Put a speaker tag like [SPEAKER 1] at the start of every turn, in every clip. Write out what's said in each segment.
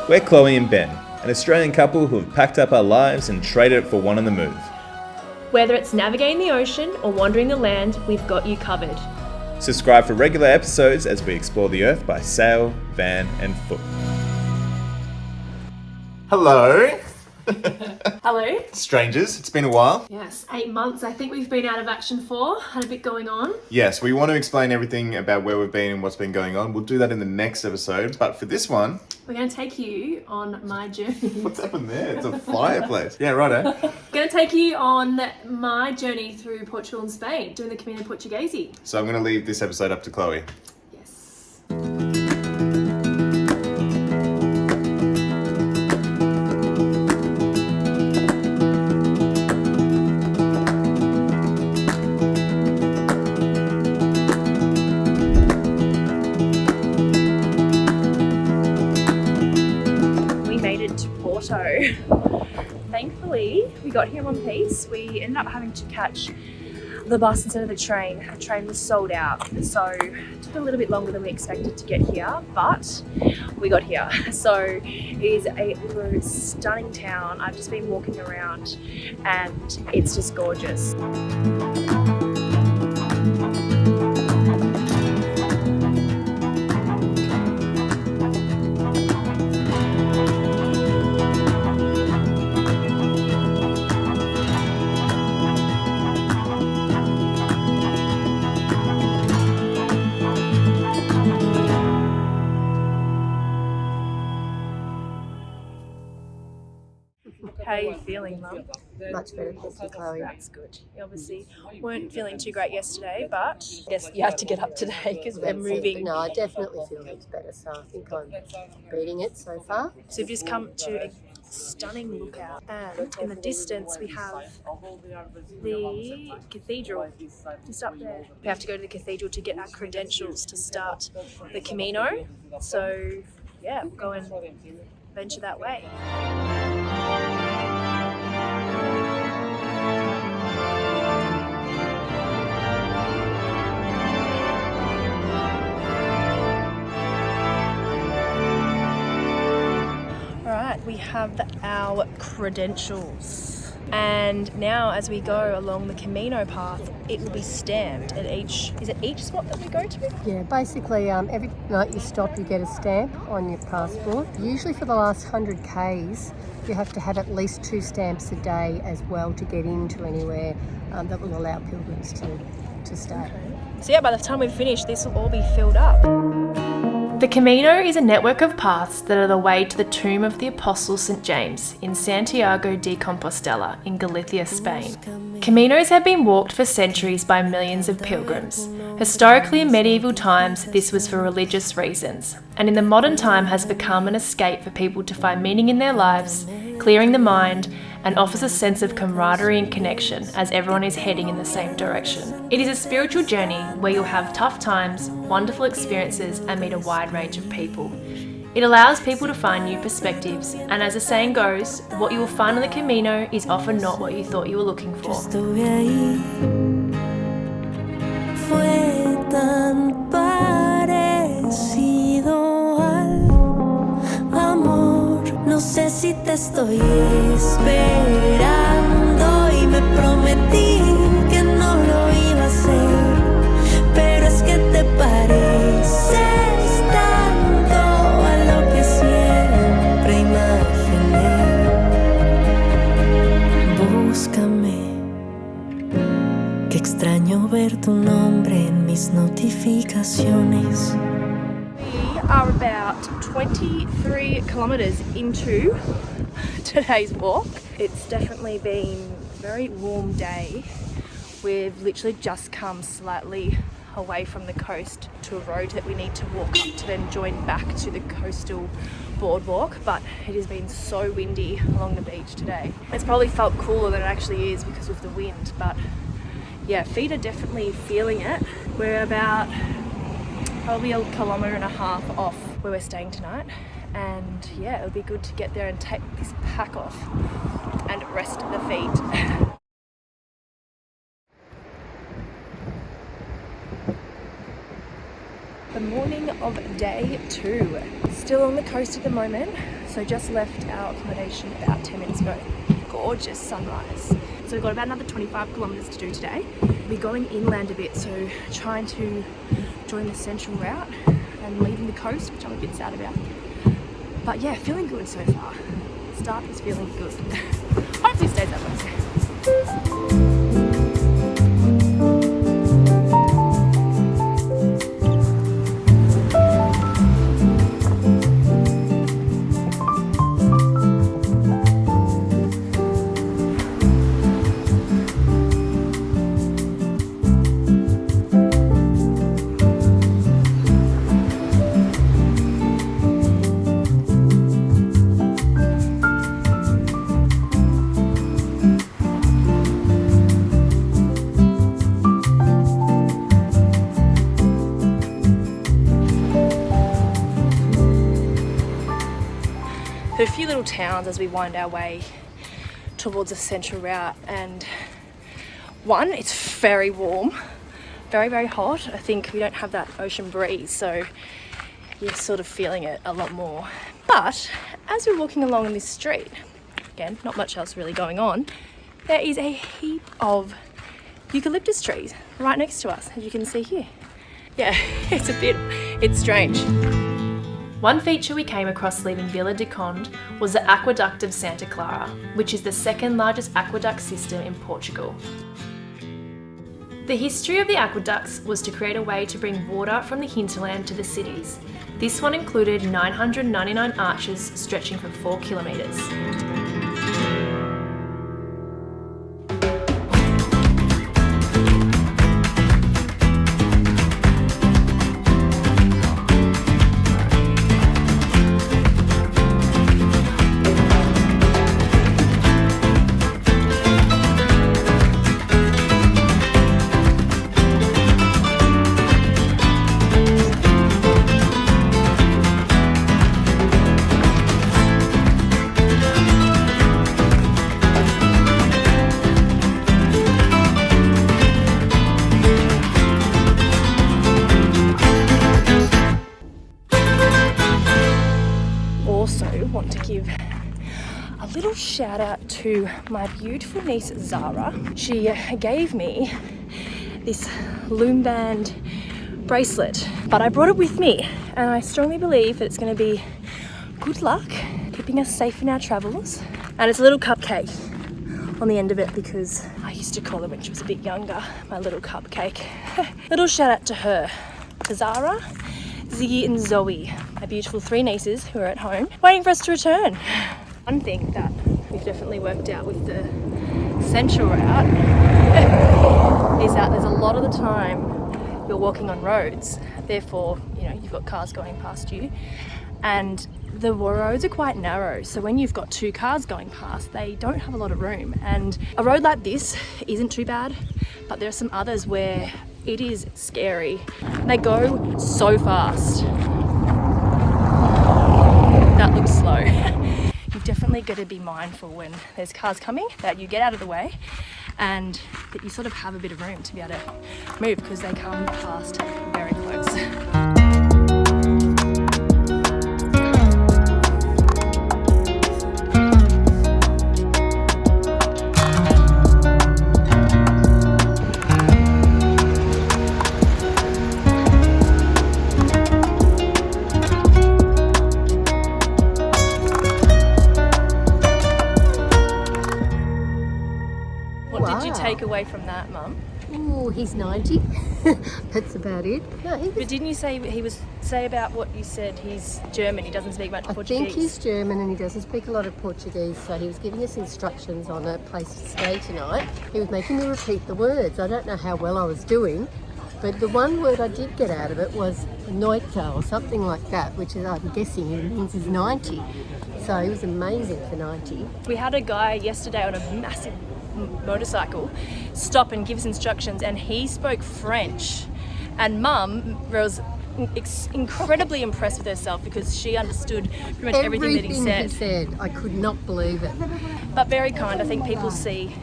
[SPEAKER 1] We're Chloe and Ben, an Australian couple who have packed up our lives and traded it for one on the move.
[SPEAKER 2] Whether it's navigating the ocean or wandering the land, we've got you covered.
[SPEAKER 1] Subscribe for regular episodes as we explore the earth by sail, van and foot. Hello.
[SPEAKER 2] Hello.
[SPEAKER 1] Strangers, it's been a while.
[SPEAKER 2] Yes, 8 months I think we've been out of action for. Had a bit going on.
[SPEAKER 1] Yes, we want to explain everything about where we've been and what's been going on. We'll do that in the next episode, but for this one...
[SPEAKER 2] We're going to take you on my journey.
[SPEAKER 1] What's happened there? It's a fireplace. Yeah, righto.
[SPEAKER 2] Going to take you on my journey through Portugal and Spain, doing the Camino Portuguese.
[SPEAKER 1] So I'm going to leave this episode up to Chloe.
[SPEAKER 2] Yes. Porto. Thankfully, we got here in one piece. We ended up having to catch the bus instead of the train. The train was sold out, so it took a little bit longer than we expected to get here, but we got here. So it is a stunning town. I've just been walking around and it's just gorgeous. How are you feeling, Mum?
[SPEAKER 3] Much better, thank you, Chloe.
[SPEAKER 2] That's good. You obviously weren't feeling too great yesterday, but I guess you had to get up today because we're moving.
[SPEAKER 3] No, I definitely feel it's better, so I think I'm beating it so far.
[SPEAKER 2] So we've just come to a stunning lookout, and in the distance we have the cathedral just up there. We have to go to the cathedral to get our credentials to start the Camino. So yeah, we'll go and venture that way. We have our credentials, and now as we go along the Camino path, it will be stamped at each spot that we go to?
[SPEAKER 3] Yeah, basically every night you stop you get a stamp on your passport. Usually for the last 100 Ks you have to have at least 2 stamps a day as well to get into anywhere that will allow pilgrims to stay.
[SPEAKER 2] Okay. So yeah, by the time we finish this will all be filled up. The Camino is a network of paths that are the way to the tomb of the Apostle St. James in Santiago De Compostela in Galicia, Spain. Caminos have been walked for centuries by millions of pilgrims. Historically, in medieval times, this was for religious reasons, and in the modern time has become an escape for people to find meaning in their lives, clearing the mind, and offers a sense of camaraderie and connection as everyone is heading in the same direction. It is a spiritual journey where you'll have tough times, wonderful experiences, and meet a wide range of people. It allows people to find new perspectives, and as the saying goes, what you will find on the Camino is often not what you thought you were looking for.
[SPEAKER 4] No sé si te estoy esperando y me prometí que no lo iba a hacer, pero es que te pareces tanto a lo que siempre imaginé. Búscame, que extraño ver tu nombre en mis notificaciones.
[SPEAKER 2] We are about 23 kilometres into today's walk. It's definitely been a very warm day. We've literally just come slightly away from the coast to a road that we need to walk up to then join back to the coastal boardwalk, but it has been so windy along the beach today. It's probably felt cooler than it actually is because of the wind, but yeah, feet are definitely feeling it. We're about probably 1.5 kilometres off where we're staying tonight, and yeah, it'll be good to get there and take this pack off and rest the feet. The morning of day 2, still on the coast at the moment, So just left our accommodation about 10 minutes ago. Gorgeous sunrise. So we've got about another 25 kilometres to do today. We're going inland a bit, so trying to join the central route and leaving the coast, which I'm a bit sad about. But yeah, feeling good so far. Start is feeling good. Hopefully it stays that way. A few little towns as we wind our way towards the central route, and one, it's very warm, very hot. I think we don't have that ocean breeze, so you're sort of feeling it a lot more. But as we're walking along in this street, again, not much else really going on, there is a heap of eucalyptus trees right next to us, as you can see here. Yeah, it's strange. One feature we came across leaving Vila de Conde was the Aqueduct of Santa Clara, which is the second largest aqueduct system in Portugal. The history of the aqueducts was to create a way to bring water from the hinterland to the cities. This one included 999 arches stretching for 4 kilometres. Want to give a little shout out to my beautiful niece Zara. She gave me this loom band bracelet, but I brought it with me, and I strongly believe that it's going to be good luck keeping us safe in our travels. And it's a little cupcake on the end of it, because I used to call her when she was a bit younger my little cupcake. Little shout out to her, to Zara, Ziggy and Zoe, my beautiful 3 nieces who are at home waiting for us to return. One thing that we've definitely worked out with the central route is that there's a lot of the time you're walking on roads, therefore, you know, you've got cars going past you, and the roads are quite narrow, so when you've got 2 cars going past, they don't have a lot of room. And a road like this isn't too bad, but there are some others where it is scary. They go so fast. That looks slow. You've definitely got to be mindful when there's cars coming that you get out of the way, and that you sort of have a bit of room to be able to move, because they come past very close. Take away from that, Mum?
[SPEAKER 3] Oh, he's 90. That's about it. No,
[SPEAKER 2] but didn't you say say about what you said? He's German. He doesn't speak much Portuguese.
[SPEAKER 3] I think he's German and he doesn't speak a lot of Portuguese. So he was giving us instructions on a place to stay tonight. He was making me repeat the words. I don't know how well I was doing, but the one word I did get out of it was noita or something like that, which is, I'm guessing it means he's 90. So he was amazing for 90.
[SPEAKER 2] We had a guy yesterday on a massive motorcycle stop and give us instructions, and he spoke French, and Mum was incredibly impressed with herself because she understood pretty much everything that he said.
[SPEAKER 3] I could not believe it.
[SPEAKER 2] But very kind. I think people see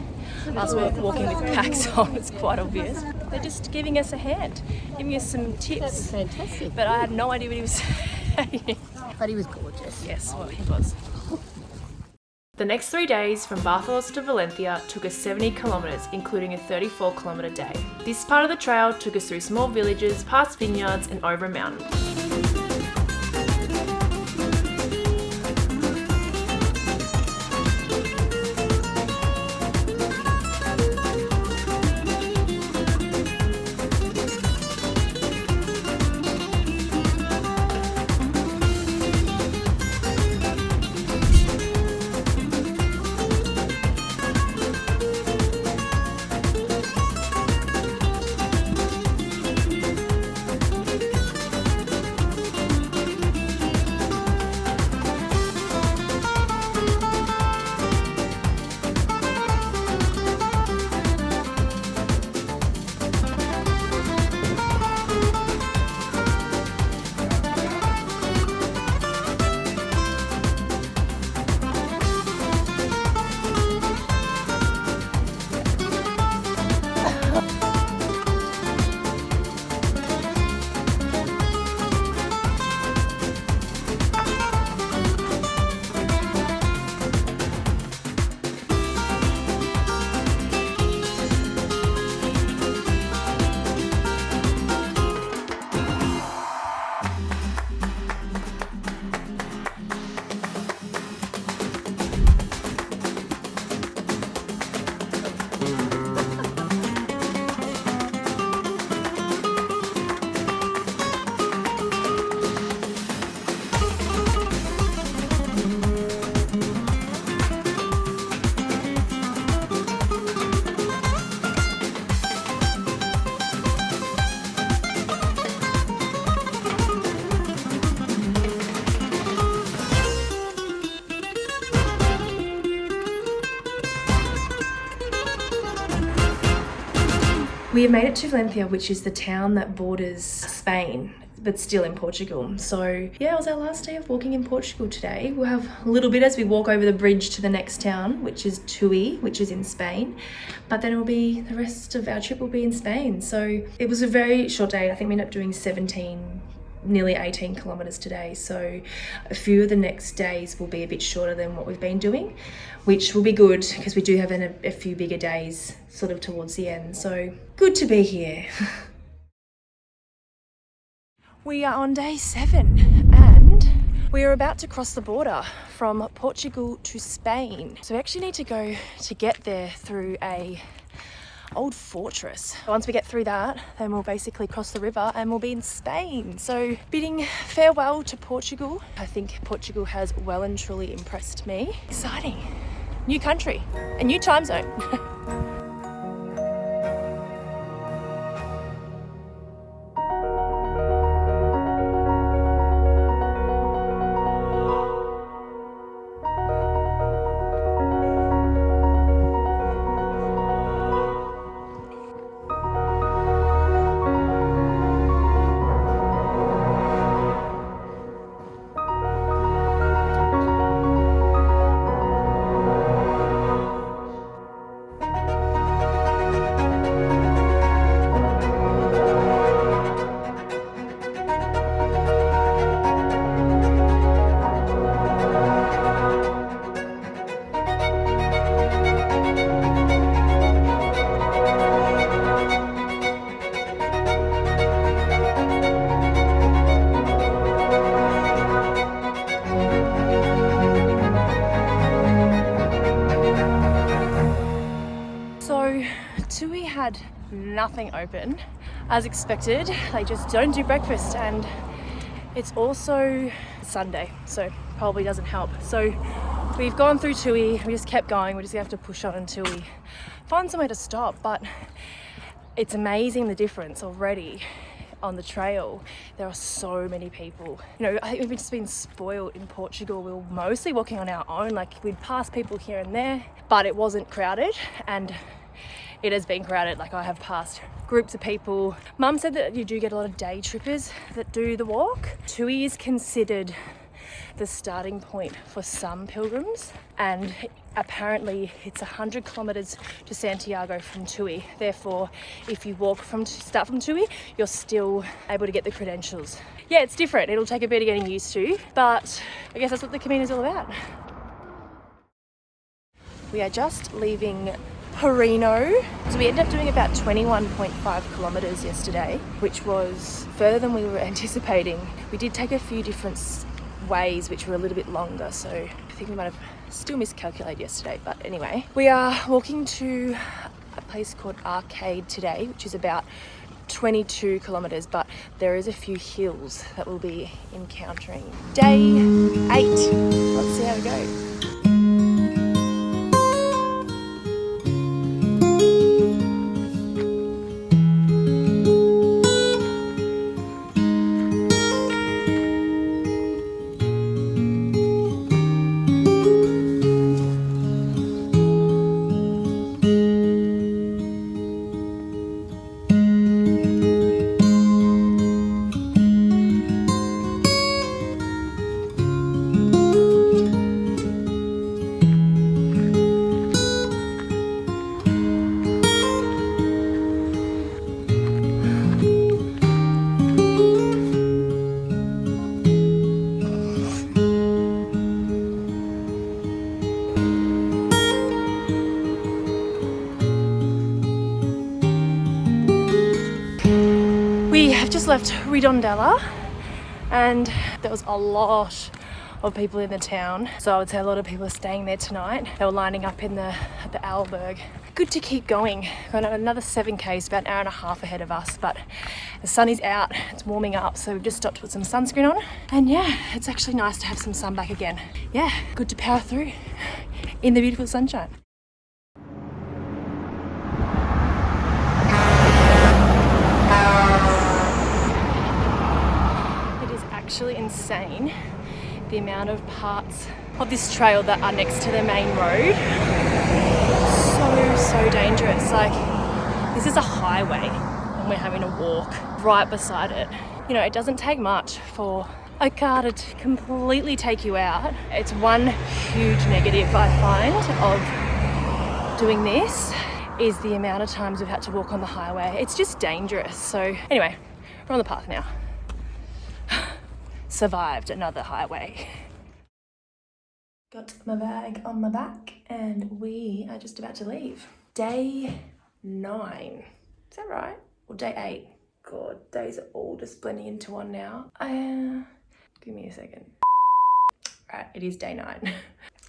[SPEAKER 2] us walking with packs on, it's quite obvious. They're just giving us a hand, giving us some tips.
[SPEAKER 3] That was fantastic.
[SPEAKER 2] But I had no idea what he was saying.
[SPEAKER 3] But he was gorgeous.
[SPEAKER 2] Yes, well, he was. The next 3 days from Barcelos to Valenca took us 70 kilometres, including a 34 kilometre day. This part of the trail took us through small villages, past vineyards and over a mountain. We have made it to Valenca, which is the town that borders Spain, but still in Portugal. So yeah, it was our last day of walking in Portugal today. We'll have a little bit as we walk over the bridge to the next town, which is Tui, which is in Spain. But then it'll be, the rest of our trip will be in Spain. So it was a very short day. I think we ended up doing 17, nearly 18 kilometers today. So a few of the next days will be a bit shorter than what we've been doing, which will be good because we do have a few bigger days sort of towards the end. So good to be here. We are on day 7 and we are about to cross the border from Portugal to Spain. So we actually need to go to get there through a old fortress. Once we get through that, then we'll basically cross the river and we'll be in Spain. So bidding farewell to Portugal. I think Portugal has well and truly impressed me. Exciting. New country, a new time zone. Had nothing open as expected. They just don't do breakfast, and it's also Sunday, so probably doesn't help. So we've gone through Tui, we just kept going. We're just gonna have to push on until we find somewhere to stop. But it's amazing the difference already on the trail. There are so many people. You know, I think we've just been spoiled in Portugal. We were mostly walking on our own, like we'd pass people here and there, but it wasn't crowded, and it has been crowded. Like I have passed groups of people. Mum said that you do get a lot of day trippers that do the walk. Tui is considered the starting point for some pilgrims, and apparently it's 100 kilometres to Santiago from Tui. Therefore, if you start from Tui, you're still able to get the credentials. Yeah, it's different. It'll take a bit of getting used to, but I guess that's what the Camino is all about. We are just leaving Perino. So we ended up doing about 21.5 kilometres yesterday, which was further than we were anticipating. We did take a few different ways which were a little bit longer, so I think we might have still miscalculated yesterday, but anyway. We are walking to a place called Arcade today, which is about 22 kilometres, but there is a few hills that we'll be encountering. Day 8. Let's see how we go. We have just left Redondela and there was a lot of people in the town. So I would say a lot of people are staying there tonight. They were lining up at the Alberg. Good to keep going. Got another 7Ks, about an hour and a half ahead of us, but the sun is out, it's warming up, so we've just stopped to put some sunscreen on. And yeah, it's actually nice to have some sun back again. Yeah, good to power through in the beautiful sunshine. Actually insane the amount of parts of this trail that are next to the main road. So dangerous. Like, this is a highway and we're having to walk right beside it. You know, it doesn't take much for a car to completely take you out. It's one huge negative I find of doing this is the amount of times we've had to walk on the highway. It's just dangerous. So anyway, we're on the path now. Survived another highway. Got my bag on my back and we are just about to leave. Day 9. Is that right? Or day 8? God, days are all just blending into one now. Give me a second. Right, it is day 9.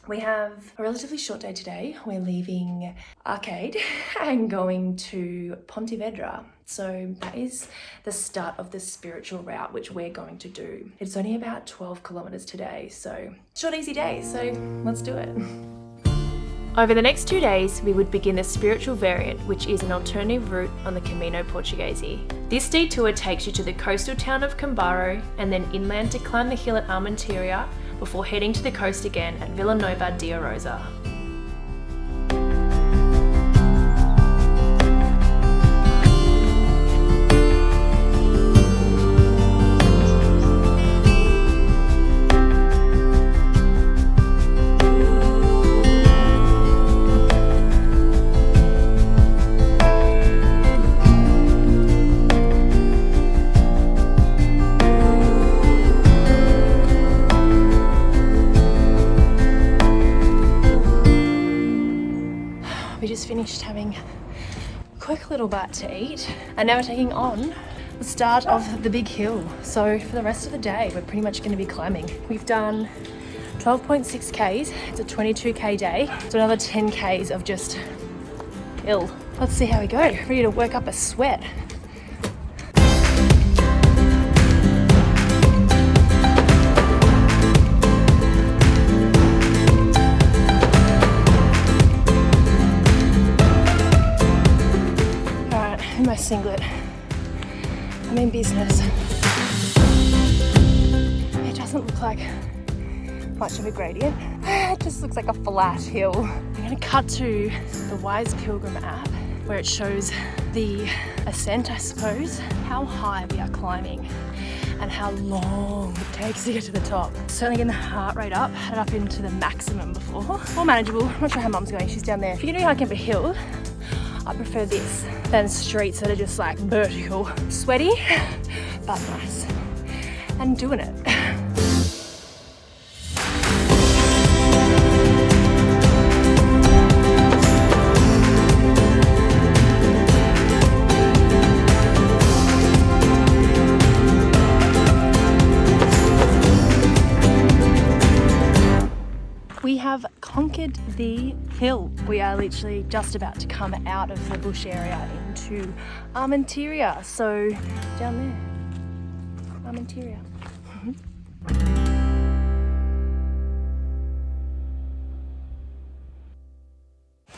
[SPEAKER 2] We have a relatively short day today. We're leaving Arcade and going to Pontevedra. So that is the start of the spiritual route, which we're going to do. It's only about 12 kilometres today, so short, easy day. So let's do it. Over the next 2 days, we would begin the spiritual variant, which is an alternative route on the Camino Portuguese. This detour takes you to the coastal town of Cambaro and then inland to climb the hill at Armenteira before heading to the coast again at Vilanova De Arousa. We just finished having a quick little bite to eat and now we're taking on the start of the big hill. So for the rest of the day, we're pretty much going to be climbing. We've done 12.6 Ks, it's a 22K day, so another 10 Ks of just hill. Let's see how we go. Ready to work up a sweat. My singlet. I'm in business. It doesn't look like much of a gradient. It just looks like a flat hill. I'm going to cut to the Wise Pilgrim app where it shows the ascent, I suppose, how high we are climbing. and how long it takes to get to the top. Certainly getting the heart rate up and up into the maximum before. More manageable. I'm not sure how mum's going, she's down there. If you're gonna be hiking up a hill, I prefer this than streets that are just like vertical. Sweaty, but nice. And doing it. We have conquered the hill. We are literally just about to come out of the bush area into Armenteira. So down there, Armenteira.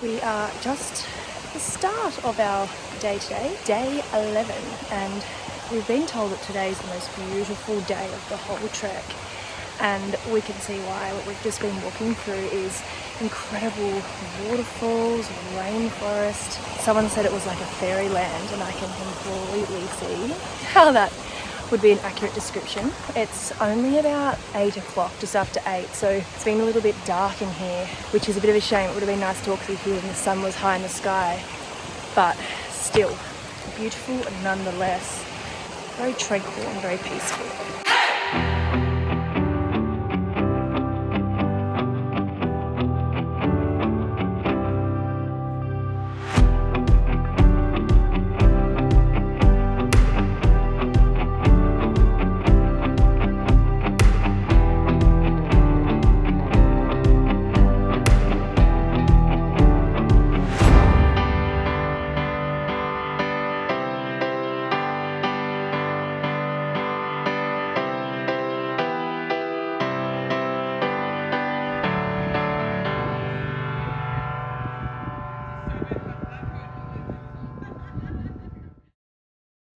[SPEAKER 2] We are just at the start of our day today, day 11, and we've been told that today is the most beautiful day of the whole trek. And we can see why. What we've just been walking through is incredible waterfalls, rainforest. Someone said it was like a fairyland, and I can completely see how that would be an accurate description. It's only about 8 o'clock, just after 8, so it's been a little bit dark in here, which is a bit of a shame. It would have been nice to walk through here when the sun was high in the sky, but still beautiful nonetheless. Very tranquil and very peaceful.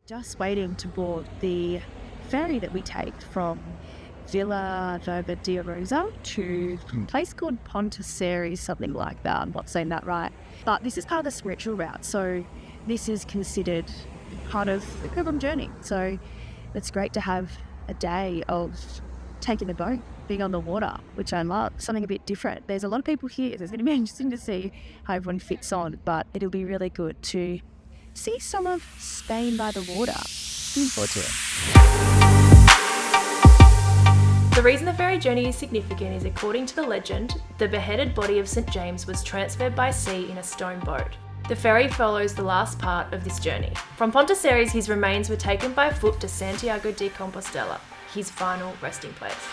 [SPEAKER 5] Just waiting to board the ferry that we take from Vilanova De Arousa to a place called Ponticelli, something like that. I'm not saying that right. But this is part of the spiritual route, so this is considered part of the pilgrim journey. So it's great to have a day of taking the boat, being on the water, which I love, something a bit different. There's a lot of people here, so it's going to be interesting to see how everyone fits on, but it'll be really good to see some of Spain by the water. Looking forward to it.
[SPEAKER 2] The reason the ferry journey is significant is, according to the legend, the beheaded body of St. James was transferred by sea in a stone boat. The ferry follows the last part of this journey. From Ponticelli, his remains were taken by foot to Santiago De Compostela, his final resting place.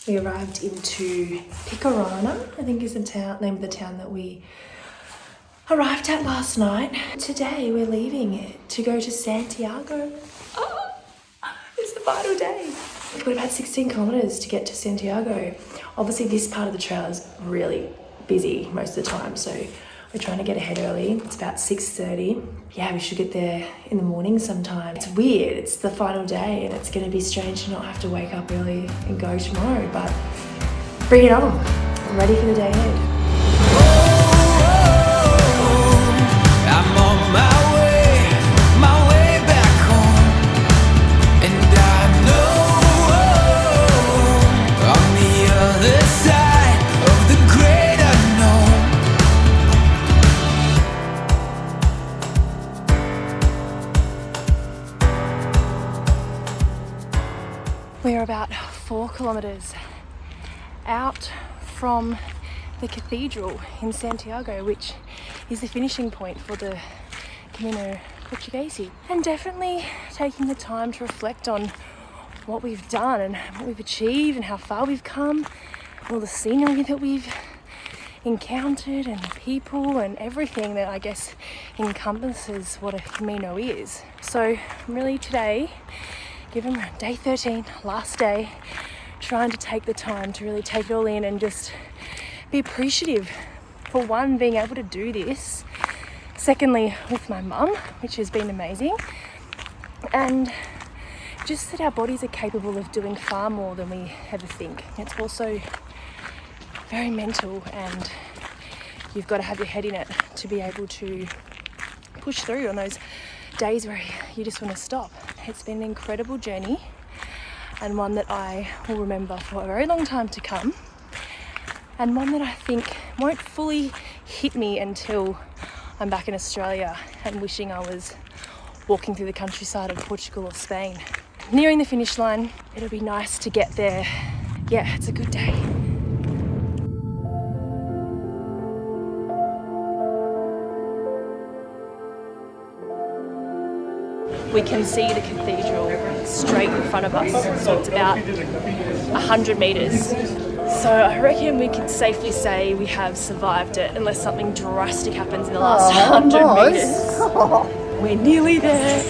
[SPEAKER 2] We arrived into Picarana, I think is the name of the town that we arrived at last night. Today we're leaving it to go to Santiago. Oh, it's the final day. We've got about 16 kilometres to get to Santiago. Obviously this part of the trail is really busy most of the time, so we're trying to get ahead early. It's about 6:30. Yeah, we should get there in the morning sometime. It's weird, it's the final day and it's gonna be strange to not have to wake up early and go tomorrow, but bring it on. I'm ready for the day ahead.
[SPEAKER 6] I'm on my way back home, and I know on the other side of the great unknown.
[SPEAKER 2] We're about 4 kilometres out from the cathedral in Santiago, which is the finishing point for the Camino Portuguese, and definitely taking the time to reflect on what we've done and what we've achieved and how far we've come, all the scenery that we've encountered and people and everything that I guess encompasses what a Camino is. So really today, given we're on day 13, last day, trying to take the time to really take it all in and just be appreciative for one, being able to do this, secondly with my mum, which has been amazing, and just that our bodies are capable of doing far more than we ever think. It's also very mental, and you've got to have your head in it to be able to push through on those days where you just want to stop. It's been an incredible journey, and one that I will remember for a very long time to come, and one that I think won't fully hit me until I'm back in Australia and wishing I was walking through the countryside of Portugal or Spain. Nearing the finish line, it'll be nice to get there. Yeah, it's a good day. We can see the cathedral straight in front of us, so it's about 100 metres. So I reckon we could safely say we have survived it, unless something drastic happens in the last 100 metres. We're nearly there.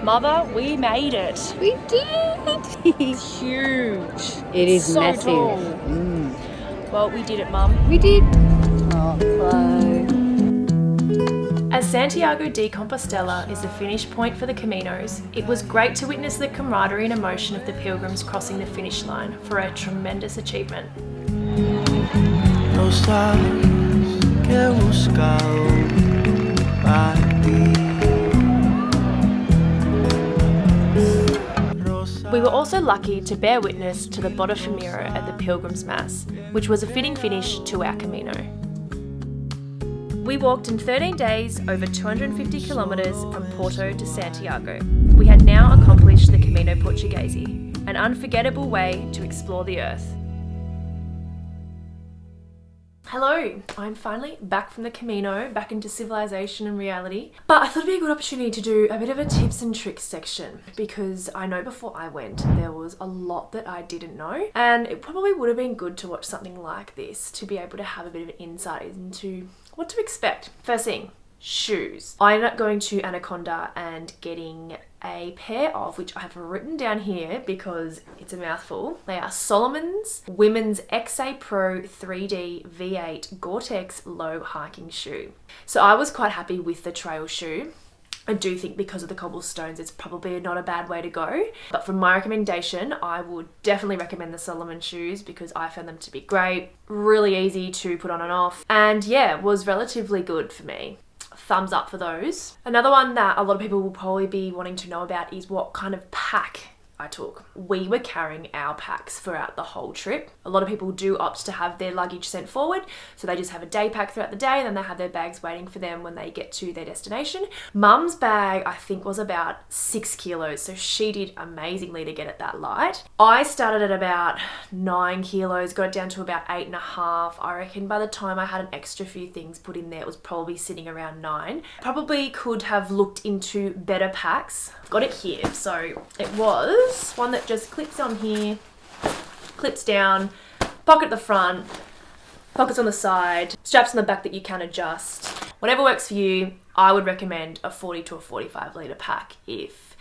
[SPEAKER 2] Mother, we made it.
[SPEAKER 3] We did!
[SPEAKER 2] It's huge.
[SPEAKER 3] It is
[SPEAKER 2] so
[SPEAKER 3] massive.
[SPEAKER 2] Tall. Well, we did it, Mum.
[SPEAKER 3] We did. Oh, Chloe.
[SPEAKER 2] As Santiago de Compostela is the finish point for the Caminos, it was great to witness the camaraderie and emotion of the pilgrims crossing the finish line for a tremendous achievement. We were also lucky to bear witness to the Botafamiro at the Pilgrims Mass, which was a fitting finish to our Camino. We walked in 13 days over 250 kilometres from Porto to Santiago. We had now accomplished the Camino Portuguese, an unforgettable way to explore the earth. Hello, I'm finally back from the Camino, back into civilization and reality. But I thought it'd be a good opportunity to do a bit of a tips and tricks section, because I know before I went there was a lot that I didn't know, and it probably would have been good to watch something like this to be able to have a bit of an insight into what to expect. First thing, shoes. I ended up going to Anaconda and getting a pair of, which I have written down here because it's a mouthful. They are Solomon's Women's XA Pro 3D V8 Gore-Tex low hiking shoe. So I was quite happy with the trail shoe. I do think because of the cobblestones, it's probably not a bad way to go. But for my recommendation, I would definitely recommend the Solomon shoes because I found them to be great, really easy to put on and off, and yeah, was relatively good for me. Thumbs up for those. Another one that a lot of people will probably be wanting to know about is what kind of pack I took. We were carrying our packs throughout the whole trip. A lot of people do opt to have their luggage sent forward, so they just have a day pack throughout the day and then they have their bags waiting for them when they get to their destination. Mum's bag I think was about 6 kilos, so she did amazingly to get it that light. I started at about 9 kilos, got it down to about 8.5. I reckon by the time I had an extra few things put in there, it was probably sitting around 9. Probably could have looked into better packs. Got it here. So it was one that just clips on here, clips down, pocket at the front, pockets on the side, straps on the back that you can adjust. Whatever works for you. I would recommend a 40 to a 45 litre pack if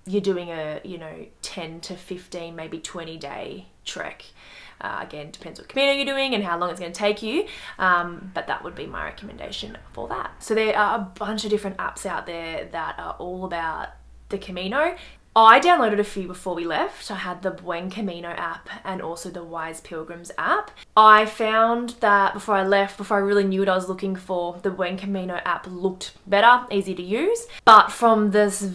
[SPEAKER 2] you're doing a 10 to 15, maybe 20 day trek. Again, depends what Camino you're doing and how long it's going to take you, but that would be my recommendation for that. So there are a bunch of different apps out there that are all about the Camino. I downloaded a few before we left. I had the Buen Camino app and also the Wise Pilgrims app. I found that before I left, before I really knew what I was looking for, the Buen Camino app looked better, easy to use. But from this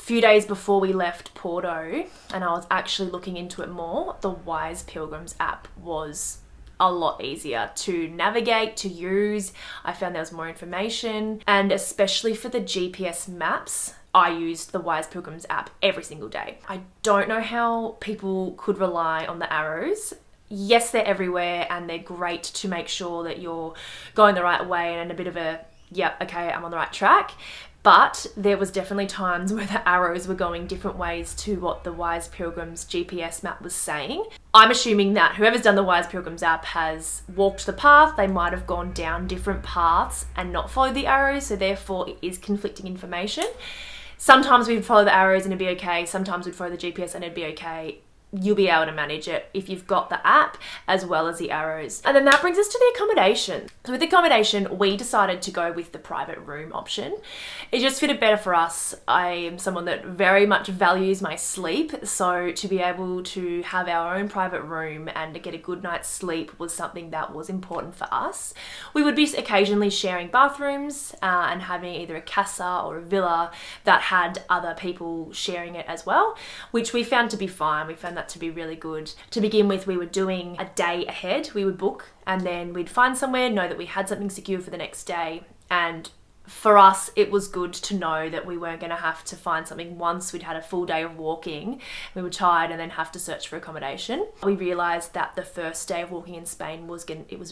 [SPEAKER 2] few days before we left Porto, and I was actually looking into it more, the Wise Pilgrims app was a lot easier to navigate, to use. I found there was more information, and especially for the GPS maps, I used the Wise Pilgrims app every single day. I don't know how people could rely on the arrows. Yes, they're everywhere and they're great to make sure that you're going the right way and a bit of a, yep, okay, I'm on the right track. But there was definitely times where the arrows were going different ways to what the Wise Pilgrims GPS map was saying. I'm assuming that whoever's done the Wise Pilgrims app has walked the path. They might have gone down different paths and not followed the arrows, so therefore it is conflicting information. Sometimes we'd follow the arrows and it'd be okay. Sometimes we'd follow the GPS and it'd be okay. You'll be able to manage it if you've got the app as well as the arrows. And then that brings us to the accommodation. So with the accommodation, we decided to go with the private room option. It just fitted better for us. I am someone that very much values my sleep. So to be able to have our own private room and to get a good night's sleep was something that was important for us. We would be occasionally sharing bathrooms and having either a casa or a villa that had other people sharing it as well, which we found to be fine. We found that to be really good. To begin with, we were doing a day ahead. We would book and then we'd find somewhere, know that we had something secure for the next day. And for us, it was good to know that we weren't going to have to find something once we'd had a full day of walking. We were tired and then have to search for accommodation. We realised that the first day of walking in Spain was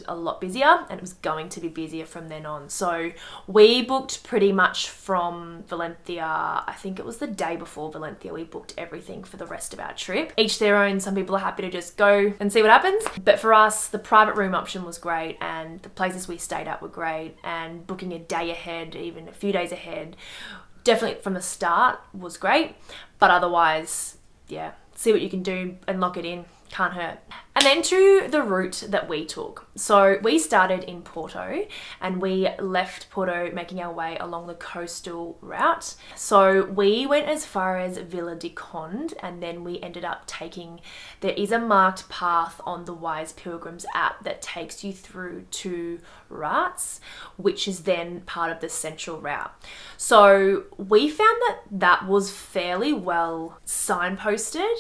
[SPEAKER 2] a lot busier and it was going to be busier from then on. So we booked pretty much from Valencia. I think it was the day before Valencia. We booked everything for the rest of our trip. Each their own. Some people are happy to just go and see what happens. But for us, the private room option was great and the places we stayed at were great, and booking a day ahead, even a few days ahead, definitely from the start was great. But otherwise, yeah, see what you can do and lock it in. Can't hurt. And then to the route that we took. So we started in Porto and we left Porto making our way along the coastal route. So we went as far as Vila de Conde and then we ended up there is a marked path on the Wise Pilgrims app that takes you through to Rats, which is then part of the central route. So we found that was fairly well signposted,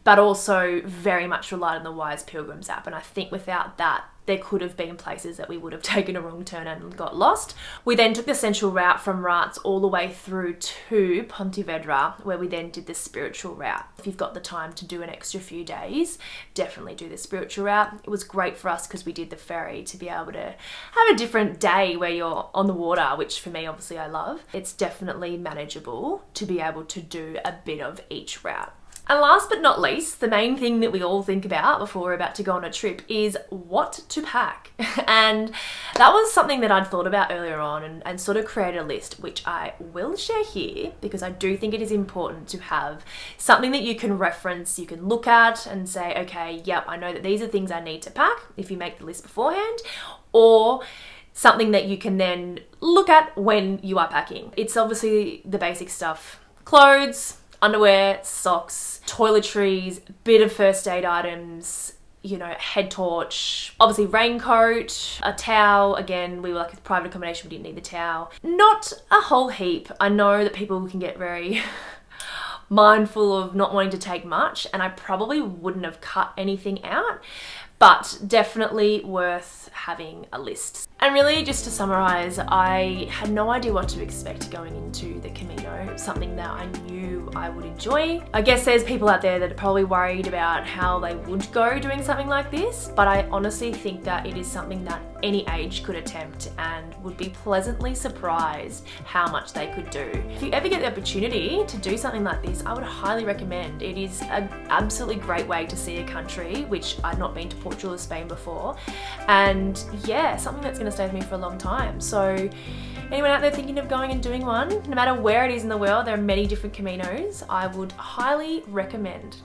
[SPEAKER 2] but also very much relied on the Wise Pilgrims app. And I think without that, there could have been places that we would have taken a wrong turn and got lost. We then took the central route from Rats all the way through to Pontevedra, where we then did the spiritual route. If you've got the time to do an extra few days, definitely do the spiritual route. It was great for us because we did the ferry to be able to have a different day where you're on the water, which for me, obviously I love. It's definitely manageable to be able to do a bit of each route. And last but not least, the main thing that we all think about before we're about to go on a trip is what to pack. And that was something that I'd thought about earlier on and sort of created a list, which I will share here because I do think it is important to have something that you can reference, you can look at and say, okay, yep, I know that these are things I need to pack if you make the list beforehand, or something that you can then look at when you are packing. It's obviously the basic stuff: clothes, underwear, socks, toiletries, bit of first aid items, you know, head torch, obviously raincoat, a towel. Again, we were like with private accommodation, we didn't need the towel. Not a whole heap. I know that people can get very mindful of not wanting to take much, and I probably wouldn't have cut anything out, but definitely worth having a list. And really, just to summarize, I had no idea what to expect going into the Camino, something that I knew I would enjoy. I guess there's people out there that are probably worried about how they would go doing something like this, but I honestly think that it is something that any age could attempt and would be pleasantly surprised how much they could do. If you ever get the opportunity to do something like this, I would highly recommend. It is an absolutely great way to see a country, which I'd not been to Portugal or Spain before, and yeah, something that's going to stay with me for a long time. So anyone out there thinking of going and doing one, no matter where it is in the world, there are many different Caminos, I would highly recommend.